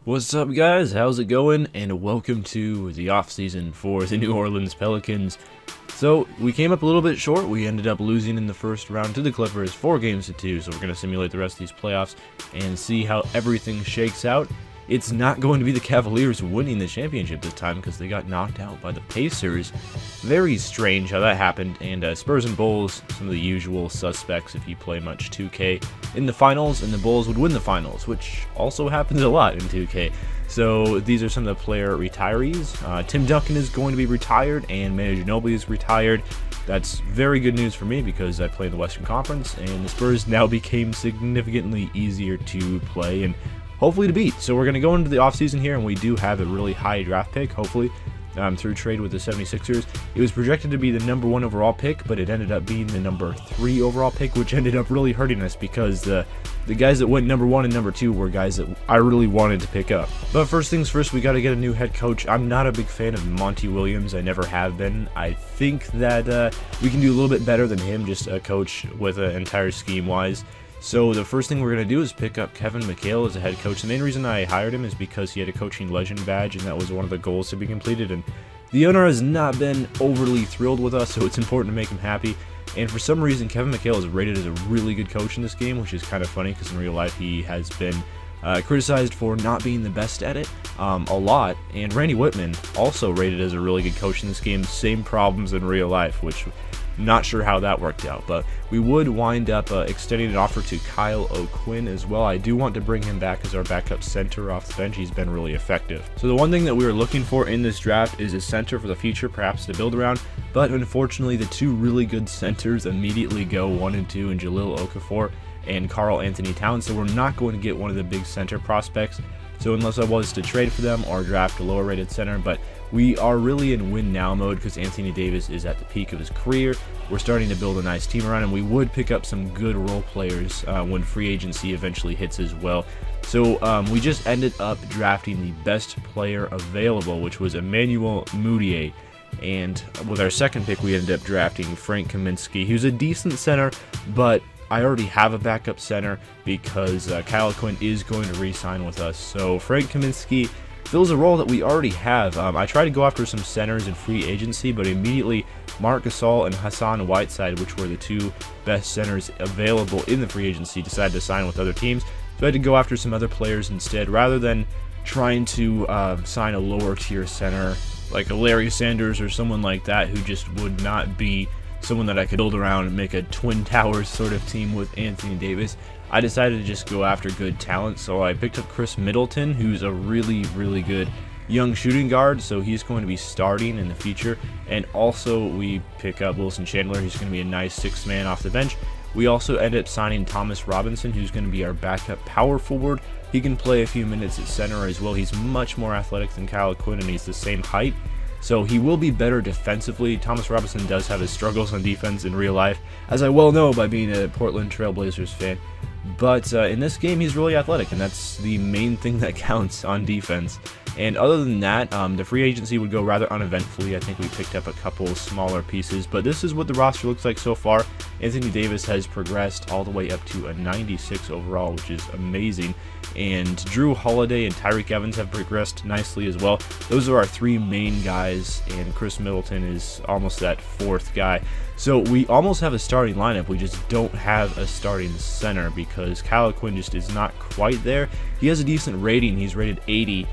What's up, guys? How's it going? And welcome to the offseason for the New Orleans Pelicans. So, we came up a little bit short. We ended up losing in the first round to the Clippers 4-2. So we're going to simulate the rest of these playoffs and see how everything shakes out. It's not going to be the Cavaliers winning the championship this time because they got knocked out by the Pacers. Very strange how that happened. And Spurs and Bulls, some of the usual suspects if you play much 2K in the finals, and the Bulls would win the finals, which also happens a lot in 2K. So these are some of the player retirees. Tim Duncan is going to be retired, and Manu Ginobili is retired. That's very good news for me because I play in the Western Conference, and the Spurs now became significantly easier to play and hopefully to beat. So we're going to go into the offseason here, and we do have a really high draft pick, hopefully, through trade with the 76ers. It was projected to be the #1 overall pick, but it ended up being the #3 overall pick, which ended up really hurting us because the guys that went #1 and #2 were guys that I really wanted to pick up. But first things first, we got to get a new head coach. I'm not a big fan of Monty Williams. I never have been. I think that we can do a little bit better than him, just a coach with an entire scheme-wise. So the first thing we're going to do is pick up Kevin McHale as a head coach. The main reason I hired him is because he had a coaching legend badge, and that was one of the goals to be completed. And the owner has not been overly thrilled with us, so it's important to make him happy. And for some reason, Kevin McHale is rated as a really good coach in this game, which is kind of funny because in real life he has been criticized for not being the best at it a lot. And Randy Whitman also rated as a really good coach in this game. Same problems in real life, which not sure how that worked out, but we would wind up extending an offer to Kyle O'Quinn as well. I do want to bring him back as our backup center off the bench. He's been really effective. So the one thing that we were looking for in this draft is a center for the future, perhaps to build around, but unfortunately the two really good centers immediately go 1 and 2 in Jahlil Okafor and Karl Anthony Towns, so we're not going to get one of the big center prospects. So unless I was to trade for them or draft a lower rated center, but we are really in win now mode because Anthony Davis is at the peak of his career. We're starting to build a nice team around him. We would pick up some good role players when free agency eventually hits as well. So we just ended up drafting the best player available, which was Emmanuel Mudiay. And with our second pick, we ended up drafting Frank Kaminsky. He was a decent center, but I already have a backup center because Kyle O'Quinn is going to re-sign with us. So Frank Kaminsky fills a role that we already have. I tried to go after some centers in free agency, but immediately Marc Gasol and Hassan Whiteside, which were the two best centers available in the free agency, decided to sign with other teams. So I had to go after some other players instead, rather than trying to sign a lower tier center like a Larry Sanders or someone like that who just would not be someone that I could build around and make a Twin Towers sort of team with Anthony Davis. I decided to just go after good talent, so I picked up Chris Middleton, who's a really good young shooting guard, so he's going to be starting in the future. And also we pick up Wilson Chandler, who's going to be a nice sixth man off the bench. We also ended up signing Thomas Robinson, who's going to be our backup power forward. He can play a few minutes at center as well. He's much more athletic than Kyle O'Quinn, and he's the same height, so he will be better defensively. Thomas Robinson does have his struggles on defense in real life, as I well know by being a Portland Trail Blazers fan. But in this game, he's really athletic, and that's the main thing that counts on defense. And other than that, the free agency would go rather uneventfully. I think we picked up a couple smaller pieces, but this is what the roster looks like so far. Anthony Davis has progressed all the way up to a 96 overall, which is amazing. And Drew Holiday and Tyreke Evans have progressed nicely as well. Those are our three main guys, and Chris Middleton is almost that fourth guy. So we almost have a starting lineup. We just don't have a starting center because Kyle O'Quinn just is not quite there. He has a decent rating. He's rated 80,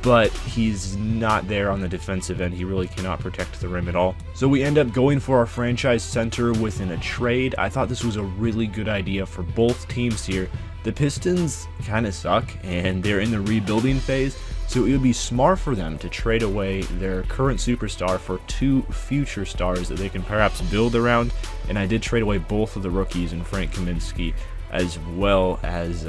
but he's not there on the defensive end. He really cannot protect the rim at all. So we end up going for our franchise center within a trade. I thought this was a really good idea for both teams here. The Pistons kind of suck, and they're in the rebuilding phase, so it would be smart for them to trade away their current superstar for two future stars that they can perhaps build around. And I did trade away both of the rookies in Frank Kaminsky as well as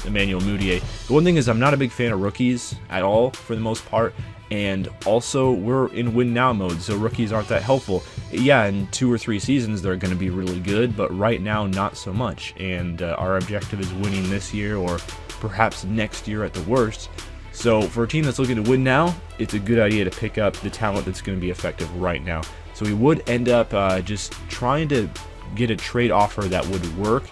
Emmanuel Mudiay. The one thing is I'm not a big fan of rookies at all for the most part, and also we're in win now mode, so rookies aren't that helpful. Yeah, in 2 or 3 seasons they're going to be really good, but right now not so much, and our objective is winning this year or perhaps next year at the worst. So for a team that's looking to win now, it's a good idea to pick up the talent that's going to be effective right now. So we would end up just trying to get a trade offer that would work,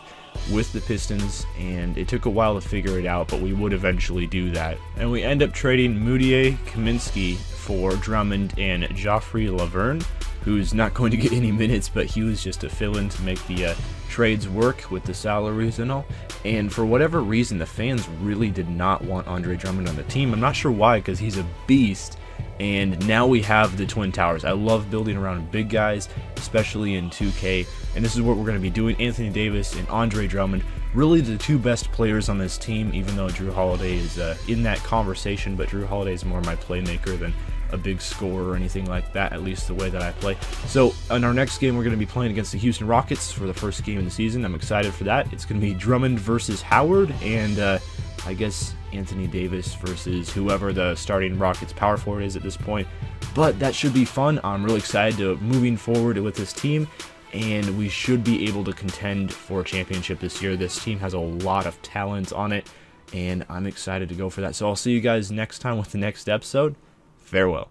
with the Pistons, and it took a while to figure it out, but we would eventually do that. And we end up trading Mudiay, Kaminsky for Drummond and Joffrey Laverne, who's not going to get any minutes, but he was just a fill-in to make the trades work with the salaries and all. And for whatever reason, the fans really did not want Andre Drummond on the team. I'm not sure why, because he's a beast. And now we have the Twin Towers. I love building around big guys, especially in 2K. And this is what we're going to be doing. Anthony Davis and Andre Drummond, really the two best players on this team, even though Drew Holiday is in that conversation. But Drew Holiday is more my playmaker than a big scorer or anything like that, at least the way that I play. So in our next game, we're going to be playing against the Houston Rockets for the first game of the season. I'm excited for that. It's going to be Drummond versus Howard, and I guess Anthony Davis versus whoever the starting Rockets power forward is at this point. But that should be fun. I'm really excited to moving forward with this team, and we should be able to contend for a championship this year. This team has a lot of talent on it, and I'm excited to go for that. So I'll see you guys next time with the next episode. Farewell.